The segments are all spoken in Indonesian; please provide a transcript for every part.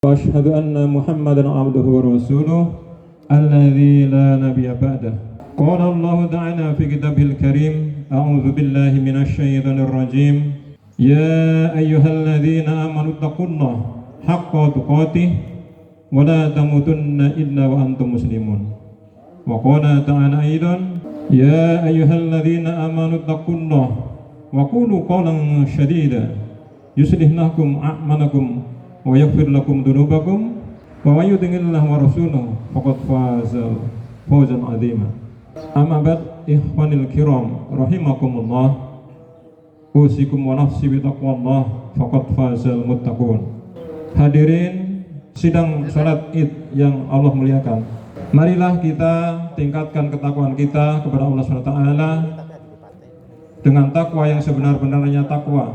وأشهد أن محمدا عبده ورسوله الذي لا نبي بعده. قال الله تعالى في كتابه الكريم: أعوذ بالله من الشيطان الرجيم. يا أيها الذين آمنوا اتقوا الله حق تقاته ولا تموتن إلا وأنتم مسلمون. وقال تعالى أيضا: يا أيها الذين آمنوا اتقوا الله وقولوا قولا سديدا يصلح لكم أعمالكم ويغفر لكم ذنوبكم ومن يطع الله ورسوله فقد فاز فوزا عظيما. أما بعد إخواني الكرام رحمكم الله، أوصيكم ونفسي بتقوى الله فقد فاز المتقون. Hadirin sidang salat Id yang Allah muliakan, marilah kita tingkatkan ketakwaan kita kepada Allah SWT dengan takwa yang sebenar-benarnya takwa,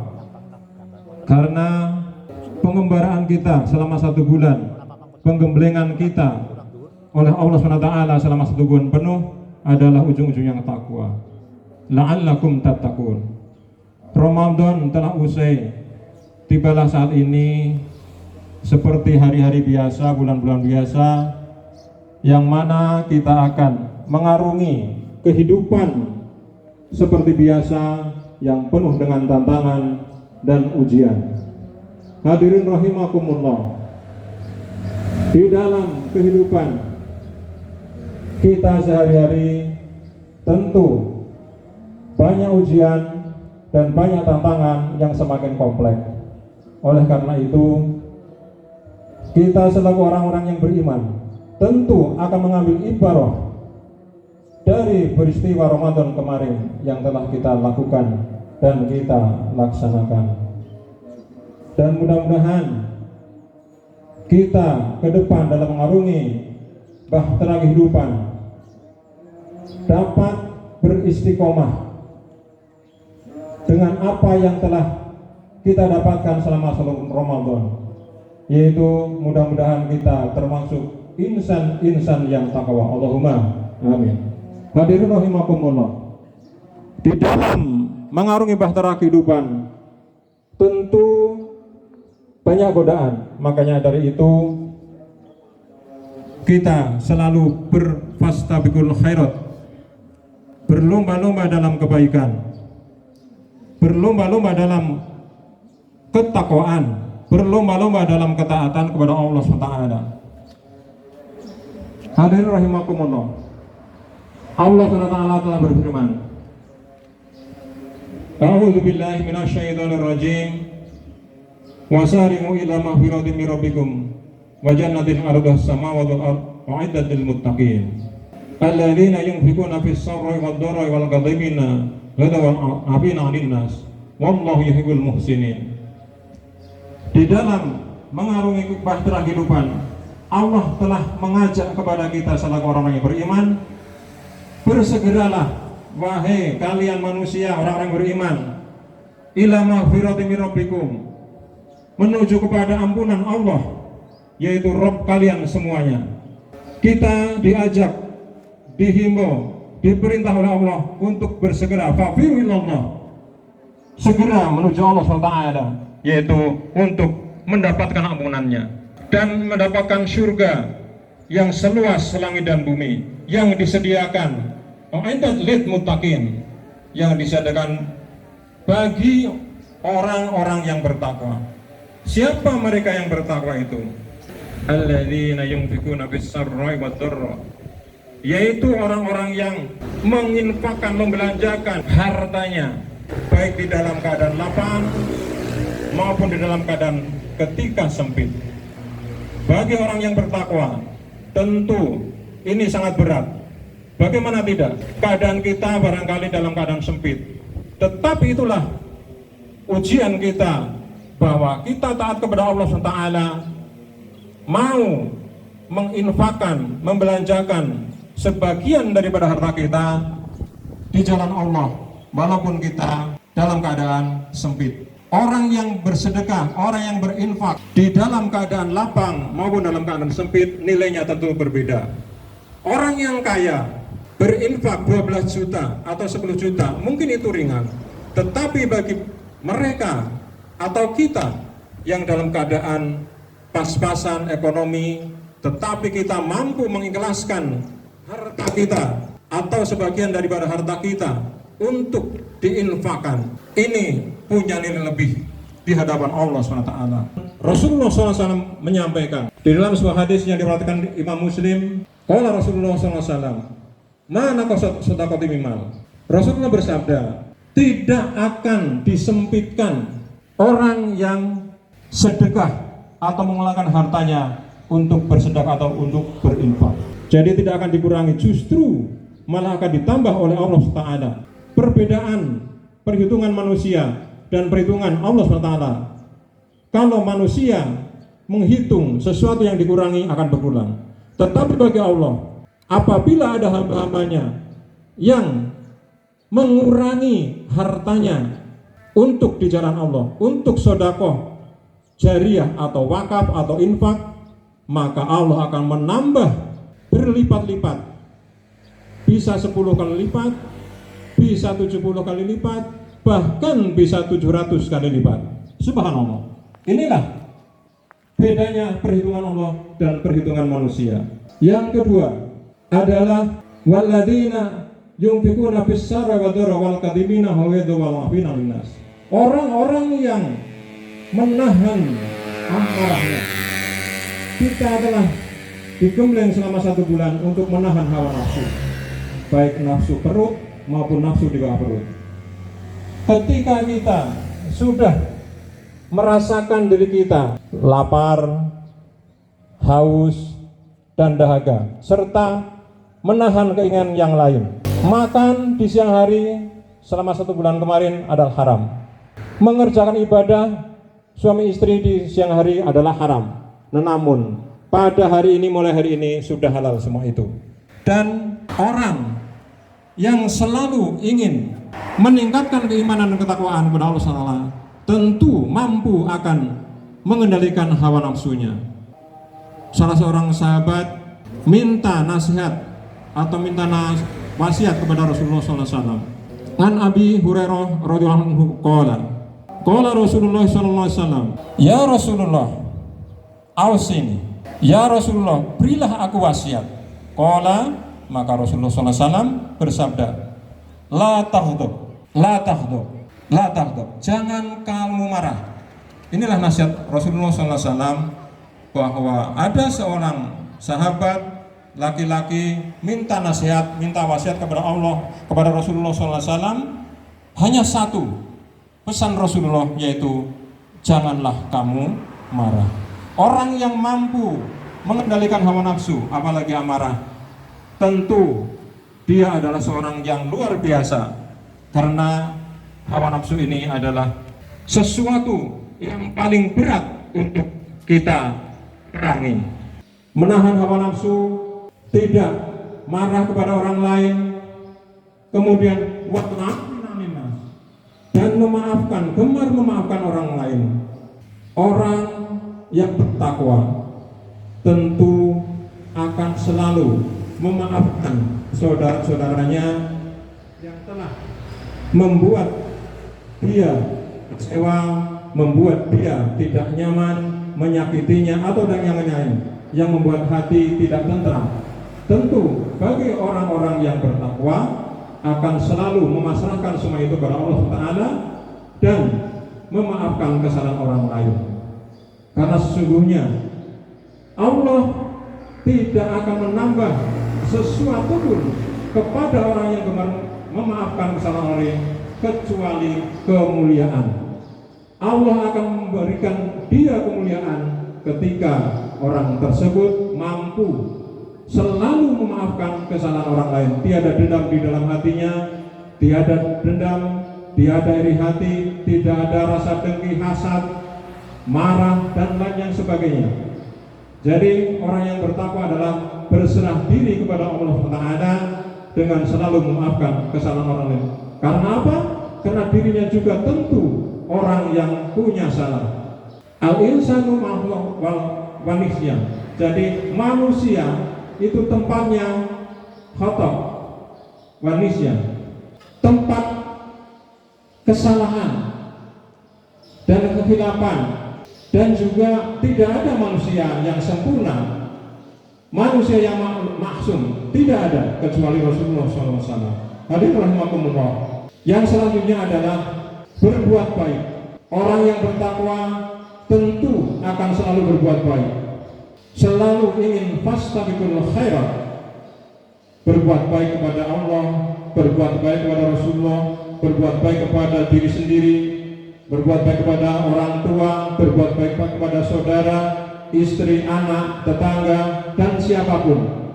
karena pengembaraan kita selama 1 bulan, penggemblengan kita oleh Allah SWT selama 1 bulan penuh adalah ujung-ujungnya takwa. La'allakum tattaqun. Ramadan telah usai, tibalah saat ini seperti hari-hari biasa, bulan-bulan biasa, yang mana kita akan mengarungi kehidupan seperti biasa yang penuh dengan tantangan dan ujian. Hadirin rahimakumullah, di dalam kehidupan kita sehari-hari tentu banyak ujian dan banyak tantangan yang semakin kompleks. Oleh karena itu, kita selaku orang-orang yang beriman tentu akan mengambil ibarah dari peristiwa Ramadan kemarin yang telah kita lakukan dan kita laksanakan. Dan mudah-mudahan kita ke depan dalam mengarungi bahtera kehidupan dapat beristiqomah dengan apa yang telah kita dapatkan selama Ramadan, yaitu mudah-mudahan kita termasuk insan-insan yang takwa. Allahumma amin. Hadirin rahimakumullah, di dalam mengarungi bahtera kehidupan tentu banyak godaan. Makanya dari itu kita selalu berfastabiqul khairat, berlomba-lomba dalam kebaikan, berlomba-lomba dalam ketakwaan, berlomba-lomba dalam ketaatan kepada Allah SWT. Hadirin rahimakumullah, Allah SWT telah berfirman: A'udzu billahi minasyaitonir rajim. Wasari'u ila maghfiratin min rabbikum wa jannatin 'arduhas samawati wal ardu u'iddat lil muttaqin alladzina yunfiquna fis sarra'i wad dharra'i wal kadhimina wal 'afina 'anil nas wallahu yuhibbul muhsinin. Di dalam mengarungi bahtera kehidupan, Allah telah mengajak kepada kita selaku orang-orang yang beriman, bersegeralah wahai kalian manusia, orang-orang beriman, ila maghfiratin min rabbikum, menuju kepada ampunan Allah, yaitu Rabb kalian semuanya. Kita diajak, dihimbau, diperintah oleh Allah untuk bersegera, fafiru ilallah, segera menuju Allah SWT, yaitu untuk mendapatkan ampunannya dan mendapatkan surga yang seluas langit dan bumi, yang disediakan lid muttaqin, yang disediakan bagi orang-orang yang bertakwa. Siapa mereka yang bertakwa itu? Alladzina yunfiquna bis-sarra'i wad-dharra, yaitu orang-orang yang menginfakkan, membelanjakan hartanya baik di dalam keadaan lapang maupun di dalam keadaan ketika sempit. Bagi orang yang bertakwa tentu ini sangat berat. Bagaimana tidak? Keadaan kita barangkali dalam keadaan sempit, tetapi itulah ujian kita bahwa kita taat kepada Allah SWT, mau menginfakkan, membelanjakan sebagian daripada harta kita di jalan Allah walaupun kita dalam keadaan sempit. Orang yang bersedekah, orang yang berinfak di dalam keadaan lapang maupun dalam keadaan sempit, nilainya tentu berbeda. Orang yang kaya berinfak 12 juta atau 10 juta mungkin itu ringan, tetapi bagi mereka atau kita yang dalam keadaan pas-pasan ekonomi, tetapi kita mampu mengikhlaskan harta kita atau sebagian daripada harta kita untuk diinfakkan, ini punya nilai lebih di hadapan Allah SWT. Rasulullah SAW menyampaikan di dalam sebuah hadis yang diriwayatkan Imam Muslim, qala Rasulullah SAW, mana qasad sedekah mimal. Rasulullah bersabda, tidak akan disempitkan orang yang sedekah atau mengeluarkan hartanya untuk bersedekah atau untuk berinfak. Jadi tidak akan dikurangi, justru malah akan ditambah oleh Allah SWT. Perbedaan perhitungan manusia dan perhitungan Allah SWT. Kalau manusia menghitung sesuatu yang dikurangi akan berkurang. Tetapi bagi Allah, apabila ada hamba-hambanya yang mengurangi hartanya untuk di jalan Allah, untuk sedekah jariyah atau wakaf atau infak, maka Allah akan menambah berlipat-lipat, bisa 10 kali lipat, bisa 70 kali lipat, bahkan bisa 700 kali lipat. Subhanallah. Inilah bedanya perhitungan Allah dan perhitungan manusia. Yang kedua adalah walladzina yunfikuna fis-sarra wa dharra wal kadhibina wal afina linnas. Orang-orang yang menahan amarahnya. Kita adalah digembleng selama 1 bulan untuk menahan hawa nafsu, baik nafsu perut maupun nafsu di bawah perut. Ketika kita sudah merasakan diri kita lapar, haus, dan dahaga, serta menahan keinginan yang lain, makan di siang hari selama 1 bulan kemarin adalah haram. Mengerjakan ibadah suami istri di siang hari adalah haram. Namun pada hari ini, mulai hari ini sudah halal semua itu. Dan orang yang selalu ingin meningkatkan keimanan dan ketakwaan kepada Allah SWT tentu mampu akan mengendalikan hawa nafsunya. Salah seorang sahabat minta nasihat atau minta wasiat kepada Rasulullah SAW. An Abi Hurairah radhiyallahu anhu qala Rasulullah SAW, ya Rasulullah, ausini, ya Rasulullah, berilah aku wasiat. Qala, maka Rasulullah SAW bersabda, la taghdab, la taghdab, la taghdab, jangan kamu marah. Inilah nasihat Rasulullah SAW, bahwa ada seorang sahabat laki-laki minta nasihat, minta wasiat kepada Allah, kepada Rasulullah SAW. Hanya satu pesan Rasulullah, yaitu janganlah kamu marah. Orang yang mampu mengendalikan hawa nafsu, apalagi amarah, tentu dia adalah seorang yang luar biasa. Karena hawa nafsu ini adalah sesuatu yang paling berat untuk kita perangi. Menahan hawa nafsu, tidak marah kepada orang lain, kemudian dan memaafkan, gemar memaafkan orang lain. Orang yang bertakwa tentu akan selalu memaafkan saudara-saudaranya yang telah membuat dia kecewa, membuat dia tidak nyaman, menyakitinya atau yang lain, yang membuat hati tidak tentram. Tentu bagi orang-orang yang bertakwa akan selalu memasrahkan semua itu kepada Allah Taala dan memaafkan kesalahan orang lain. Karena sesungguhnya Allah tidak akan menambah sesuatu pun kepada orang yang gemar memaafkan kesalahan orang lain kecuali kemuliaan. Allah akan memberikan dia kemuliaan ketika orang tersebut mampu selalu memaafkan kesalahan orang lain. Tiada dendam di dalam hatinya, tiada dendam, tiada iri hati, tidak ada rasa dengki, hasad, marah, dan lain yang sebagainya. Jadi orang yang bertakwa adalah berserah diri kepada Allah Taala dengan selalu memaafkan kesalahan orang lain. Karena apa? Karena dirinya juga tentu orang yang punya salah. Al-insanu makhluk wal wanisya. Jadi manusia itu tempatnya khata, wanisya, tempat kesalahan dan kehilapan Dan juga tidak ada manusia yang sempurna, manusia yang maksum, tidak ada kecuali Rasulullah SAW. Hadirin rahimakumullah. Yang selanjutnya adalah berbuat baik. Orang yang bertakwa tentu akan selalu berbuat baik, selalu ingin fastabiqul khairat, berbuat baik kepada Allah, berbuat baik kepada Rasulullah, berbuat baik kepada diri sendiri, berbuat baik kepada orang tua, berbuat baik kepada saudara, istri, anak, tetangga, dan siapapun,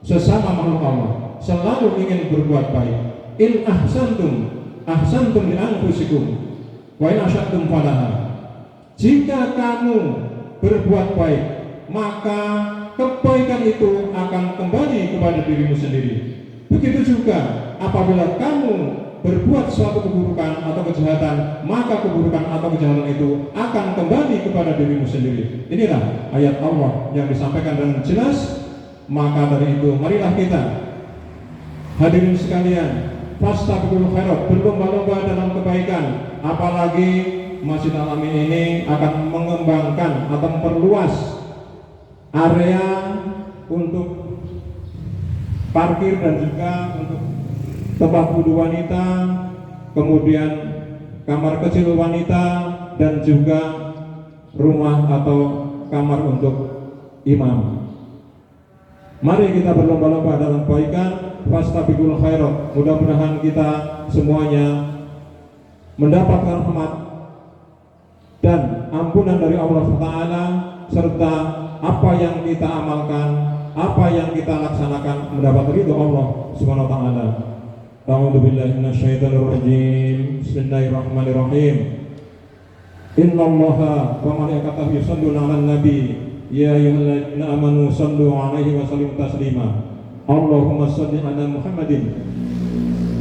sesama makhluk Allah, selalu ingin berbuat baik. In ahsantum li anfusikum wa in asyadtum falaha. Jika kamu berbuat baik, maka kebaikan itu akan kembali kepada dirimu sendiri. Begitu juga apabila kamu berbuat suatu keburukan atau kejahatan, maka keburukan atau kejahatan itu akan kembali kepada dirimu sendiri. Inilah ayat Allah yang disampaikan dengan jelas. Maka dari itu, marilah kita, hadirin sekalian, fastabiqul khairat, berlomba-lomba dalam kebaikan. Apalagi Masjid Al-Amin ini akan mengembangkan atau memperluas area untuk parkir dan juga untuk tempat wudhu wanita, kemudian kamar kecil wanita, dan juga rumah atau kamar untuk imam. Mari kita berlomba-lomba dalam kebaikan, fastabiqul khairat. Mudah-mudahan kita semuanya mendapatkan rahmat dan ampunan dari Allah SWT, serta apa yang kita amalkan, apa yang kita laksanakan mendapat ridho Allah Subhanahu wa taala. A'udzu billahi minasyaitonir rajim. Bismillahirrahmanirrahim. Innallaha wa malaikatahu yusholluna 'alan nabi. Ya ayyuhalladzina amanu shallu 'alaihi wa sallimu taslima. Allahumma shalli 'ala Muhammadin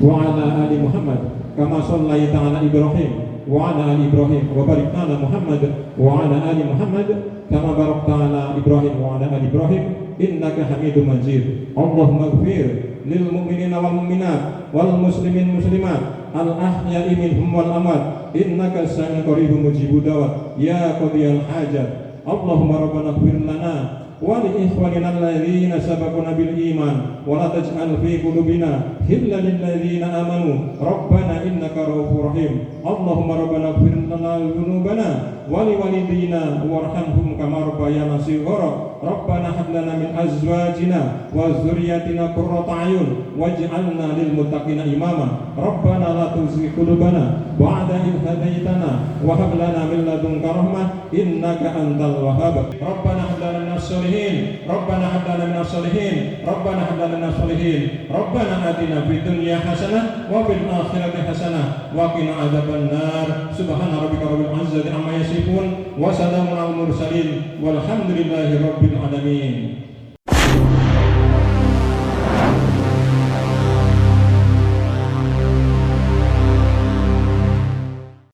wa 'ala ali Muhammad kama shallaita 'ala Ibrahim wa 'ala ali Ibrahim wa barik 'ala Muhammad wa 'ala ali Muhammad kama barakta 'ala Ibrahim wa 'ala ali Ibrahim innaka Hamidum Majid. Allahumma ighfir lil mu'minina wal mu'minat wal muslimin muslimat al ahya'i minhum wal amwat innaka sami'un qaribun mujibud da'wat ya qadiyal hajat. Allahumma rabbana ighfir lana wa li ikhwanina alladhina sabaquna bil iman wa la taj'al fi qulubina ghillan lil ladzina amanu rabbana innaka ra'ufur rahim. Allahumma rabbana ighfir lana dhunubana wa li walidina warhamhum kama rabbayana shighara. Rabbana hab lana min azwajina wa dzurriyyatina qurrata a'yun waj'alna lil muttaqina imama. Rabbana la tuzigh qulubana ba'da idh hadaytana wa hab lana min ladunka rahmah innaka antal wahhab. Rabbana hab lana minas sholihin, Rabbana hab lana minas sholihin, Rabbana hab lana minas sholihin. Rabbana atina fid dunya hasanah wa fil akhirati hasanah wa qina adzabannar. Subhana rabbika rabbil izzati amma yasifun wa salamun alal mursalin walhamdulillahi rabbil alamin.